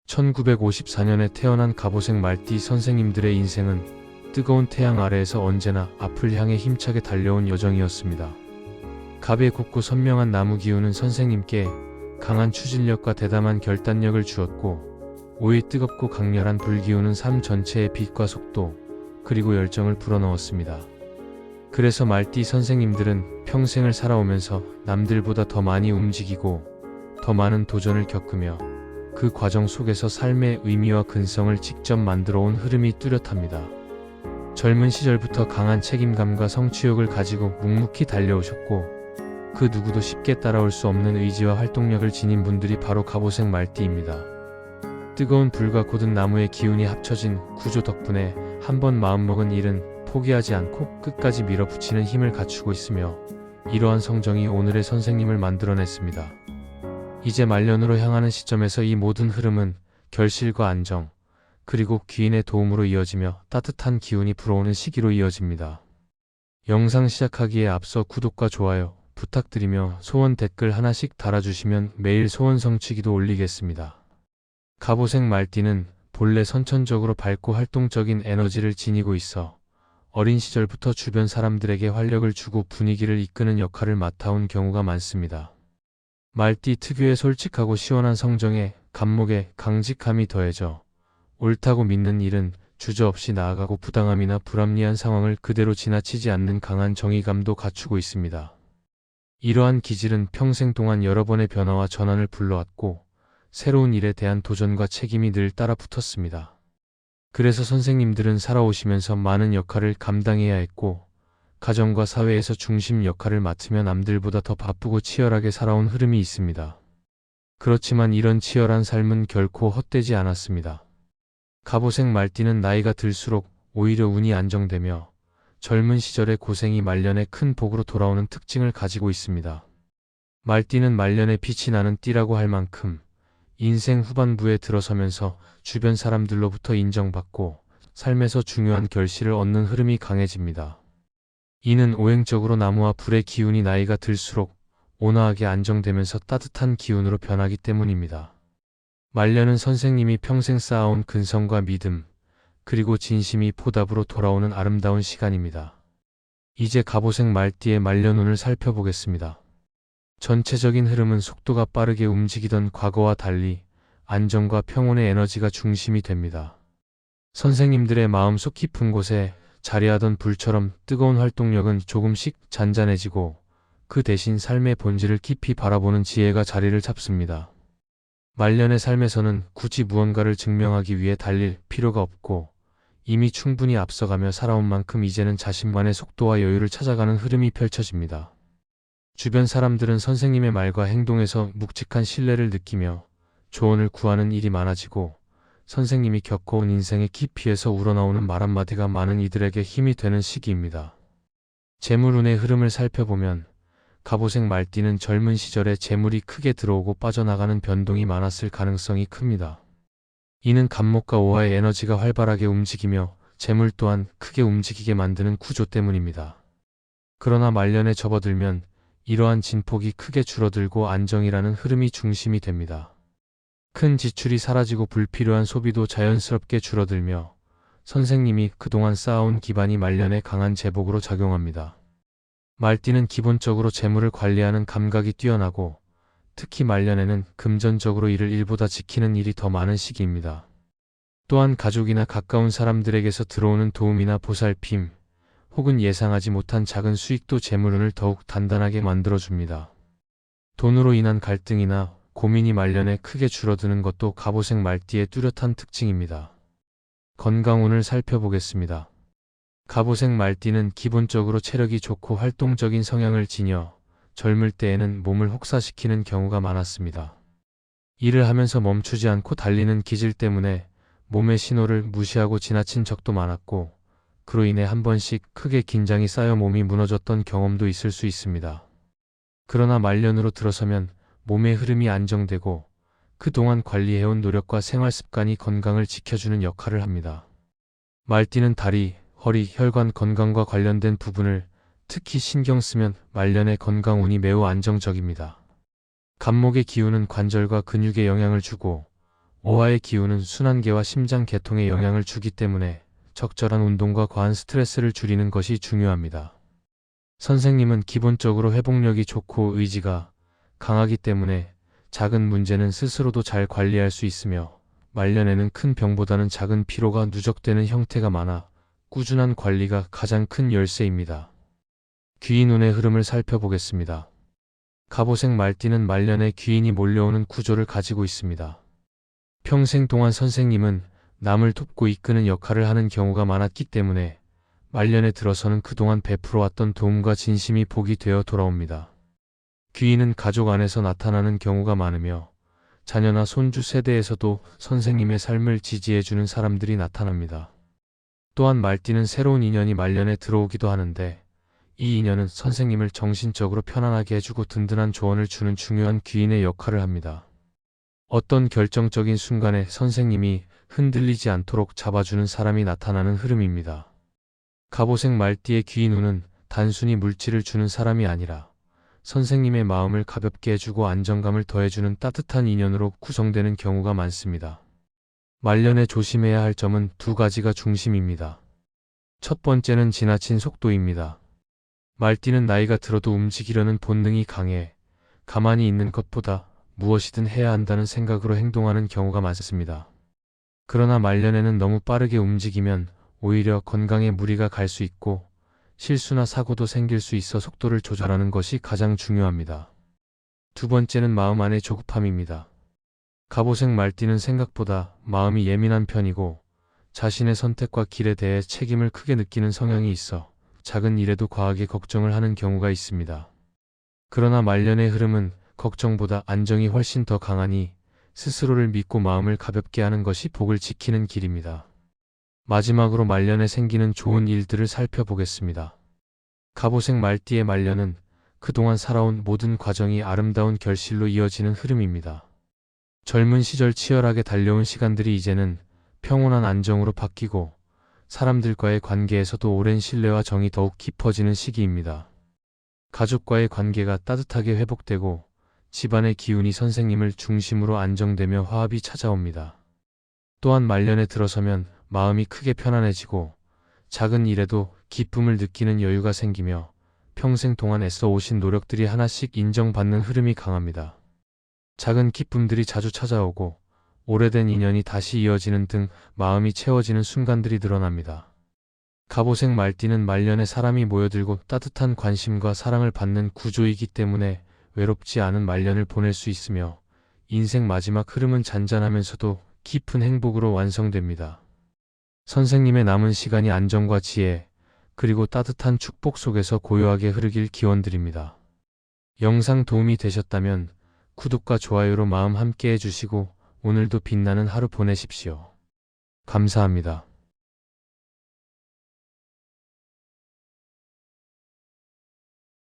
1954년에 태어난 갑오색 말띠 선생님들의 인생은 뜨거운 태양 아래에서 언제나 앞을 향해 힘차게 달려온 여정이었습니다. 갑의 곱고 선명한 나무 기운은 선생님께 강한 추진력과 대담한 결단력을 주었고, 오의 뜨겁고 강렬한 불 기운은 삶 전체의 빛과 속도, 그리고 열정을 불어넣었습니다. 그래서 말띠 선생님들은 평생을 살아오면서 남들보다 더 많이 움직이고 더 많은 도전을 겪으며 그 과정 속에서 삶의 의미와 근성을 직접 만들어 온 흐름이 뚜렷합니다. 젊은 시절부터 강한 책임감과 성취욕을 가지고 묵묵히 달려오셨고, 그 누구도 쉽게 따라올 수 없는 의지와 활동력을 지닌 분들이 바로 갑오색 말띠입니다. 뜨거운 불과 고든 나무의 기운이 합쳐진 구조 덕분에 한번 마음먹은 일은 포기하지 않고 끝까지 밀어붙이는 힘을 갖추고 있으며, 이러한 성정이 오늘의 선생님을 만들어냈습니다. 이제 말년으로 향하는 시점에서 이 모든 흐름은 결실과 안정, 그리고 귀인의 도움으로 이어지며 따뜻한 기운이 불어오는 시기로 이어집니다. 영상 시작하기에 앞서 구독과 좋아요 부탁드리며 소원 댓글 하나씩 달아주시면 매일 소원 성취기도 올리겠습니다. 갑오색 말띠는 본래 선천적으로 밝고 활동적인 에너지를 지니고 있어 어린 시절부터 주변 사람들에게 활력을 주고 분위기를 이끄는 역할을 맡아온 경우가 많습니다. 말띠 특유의 솔직하고 시원한 성정에 갑목에 강직함이 더해져 옳다고 믿는 일은 주저없이 나아가고 부당함이나 불합리한 상황을 그대로 지나치지 않는 강한 정의감도 갖추고 있습니다. 이러한 기질은 평생 동안 여러 번의 변화와 전환을 불러왔고, 새로운 일에 대한 도전과 책임이 늘 따라 붙었습니다. 그래서 선생님들은 살아오시면서 많은 역할을 감당해야 했고, 가정과 사회에서 중심 역할을 맡으며 남들보다 더 바쁘고 치열하게 살아온 흐름이 있습니다. 그렇지만 이런 치열한 삶은 결코 헛되지 않았습니다. 갑오색 말띠는 나이가 들수록 오히려 운이 안정되며 젊은 시절의 고생이 말년에 큰 복으로 돌아오는 특징을 가지고 있습니다. 말띠는 말년에 빛이 나는 띠라고 할 만큼 인생 후반부에 들어서면서 주변 사람들로부터 인정받고 삶에서 중요한 결실을 얻는 흐름이 강해집니다. 이는 오행적으로 나무와 불의 기운이 나이가 들수록 온화하게 안정되면서 따뜻한 기운으로 변하기 때문입니다. 말년은 선생님이 평생 쌓아온 근성과 믿음, 그리고 진심이 보답으로 돌아오는 아름다운 시간입니다. 이제 갑오색 말띠의 말년운을 살펴보겠습니다. 전체적인 흐름은 속도가 빠르게 움직이던 과거와 달리 안정과 평온의 에너지가 중심이 됩니다. 선생님들의 마음속 깊은 곳에 자리하던 불처럼 뜨거운 활동력은 조금씩 잔잔해지고, 그 대신 삶의 본질을 깊이 바라보는 지혜가 자리를 잡습니다. 말년의 삶에서는 굳이 무언가를 증명하기 위해 달릴 필요가 없고, 이미 충분히 앞서가며 살아온 만큼 이제는 자신만의 속도와 여유를 찾아가는 흐름이 펼쳐집니다. 주변 사람들은 선생님의 말과 행동에서 묵직한 신뢰를 느끼며 조언을 구하는 일이 많아지고, 선생님이 겪어온 인생의 깊이에서 우러나오는 말 한마디가 많은 이들에게 힘이 되는 시기입니다. 재물운의 흐름을 살펴보면 갑오색 말띠는 젊은 시절에 재물이 크게 들어오고 빠져나가는 변동이 많았을 가능성이 큽니다. 이는 갑목과 오화의 에너지가 활발하게 움직이며 재물 또한 크게 움직이게 만드는 구조 때문입니다. 그러나 말년에 접어들면 이러한 진폭이 크게 줄어들고 안정이라는 흐름이 중심이 됩니다. 큰 지출이 사라지고 불필요한 소비도 자연스럽게 줄어들며 선생님이 그동안 쌓아온 기반이 말년에 강한 제복으로 작용합니다. 말띠는 기본적으로 재물을 관리하는 감각이 뛰어나고, 특히 말년에는 금전적으로 이를 일보다 지키는 일이 더 많은 시기입니다. 또한 가족이나 가까운 사람들에게서 들어오는 도움이나 보살핌, 혹은 예상하지 못한 작은 수익도 재물운을 더욱 단단하게 만들어줍니다. 돈으로 인한 갈등이나 고민이 말년에 크게 줄어드는 것도 갑오색 말띠의 뚜렷한 특징입니다. 건강운을 살펴보겠습니다. 갑오색 말띠는 기본적으로 체력이 좋고 활동적인 성향을 지녀 젊을 때에는 몸을 혹사시키는 경우가 많았습니다. 일을 하면서 멈추지 않고 달리는 기질 때문에 몸의 신호를 무시하고 지나친 적도 많았고, 그로 인해 한 번씩 크게 긴장이 쌓여 몸이 무너졌던 경험도 있을 수 있습니다. 그러나 말년으로 들어서면 몸의 흐름이 안정되고 그동안 관리해온 노력과 생활 습관이 건강을 지켜주는 역할을 합니다. 말띠는 다리, 허리, 혈관 건강과 관련된 부분을 특히 신경 쓰면 말년의 건강운이 매우 안정적입니다. 갑목의 기운은 관절과 근육에 영향을 주고, 오화의 기운은 순환계와 심장 계통에 영향을 주기 때문에 적절한 운동과 과한 스트레스를 줄이는 것이 중요합니다. 선생님은 기본적으로 회복력이 좋고 의지가 강하기 때문에 작은 문제는 스스로도 잘 관리할 수 있으며 말년에는 큰 병보다는 작은 피로가 누적되는 형태가 많아 꾸준한 관리가 가장 큰 열쇠입니다. 귀인 운의 흐름을 살펴보겠습니다. 갑오색 말띠는 말년에 귀인이 몰려오는 구조를 가지고 있습니다. 평생 동안 선생님은 남을 돕고 이끄는 역할을 하는 경우가 많았기 때문에 말년에 들어서는 그동안 베풀어왔던 도움과 진심이 복이 되어 돌아옵니다. 귀인은 가족 안에서 나타나는 경우가 많으며 자녀나 손주 세대에서도 선생님의 삶을 지지해주는 사람들이 나타납니다. 또한 말띠는 새로운 인연이 말년에 들어오기도 하는데 이 인연은 선생님을 정신적으로 편안하게 해주고 든든한 조언을 주는 중요한 귀인의 역할을 합니다. 어떤 결정적인 순간에 선생님이 흔들리지 않도록 잡아주는 사람이 나타나는 흐름입니다. 갑오색 말띠의 귀인 운은 단순히 물질을 주는 사람이 아니라 선생님의 마음을 가볍게 해주고 안정감을 더해주는 따뜻한 인연으로 구성되는 경우가 많습니다. 말년에 조심해야 할 점은 두 가지가 중심입니다. 첫 번째는 지나친 속도입니다. 말띠는 나이가 들어도 움직이려는 본능이 강해 가만히 있는 것보다 무엇이든 해야 한다는 생각으로 행동하는 경우가 많습니다. 그러나 말년에는 너무 빠르게 움직이면 오히려 건강에 무리가 갈 수 있고 실수나 사고도 생길 수 있어 속도를 조절하는 것이 가장 중요합니다. 두 번째는 마음 안의 조급함입니다. 갑오색 말띠는 생각보다 마음이 예민한 편이고 자신의 선택과 길에 대해 책임을 크게 느끼는 성향이 있어 작은 일에도 과하게 걱정을 하는 경우가 있습니다. 그러나 말년의 흐름은 걱정보다 안정이 훨씬 더 강하니 스스로를 믿고 마음을 가볍게 하는 것이 복을 지키는 길입니다. 마지막으로 말년에 생기는 좋은 일들을 살펴보겠습니다. 갑오색 말띠의 말년은 그동안 살아온 모든 과정이 아름다운 결실로 이어지는 흐름입니다. 젊은 시절 치열하게 달려온 시간들이 이제는 평온한 안정으로 바뀌고 사람들과의 관계에서도 오랜 신뢰와 정이 더욱 깊어지는 시기입니다. 가족과의 관계가 따뜻하게 회복되고 집안의 기운이 선생님을 중심으로 안정되며 화합이 찾아옵니다. 또한 말년에 들어서면 마음이 크게 편안해지고 작은 일에도 기쁨을 느끼는 여유가 생기며 평생 동안 애써 오신 노력들이 하나씩 인정받는 흐름이 강합니다. 작은 기쁨들이 자주 찾아오고 오래된 인연이 다시 이어지는 등 마음이 채워지는 순간들이 늘어납니다. 갑오색 말띠는 말년에 사람이 모여들고 따뜻한 관심과 사랑을 받는 구조이기 때문에 외롭지 않은 말년을 보낼 수 있으며 인생 마지막 흐름은 잔잔하면서도 깊은 행복으로 완성됩니다. 선생님의 남은 시간이 안정과 지혜, 그리고 따뜻한 축복 속에서 고요하게 흐르길 기원드립니다. 영상 도움이 되셨다면 구독과 좋아요로 마음 함께 해주시고 오늘도 빛나는 하루 보내십시오. 감사합니다.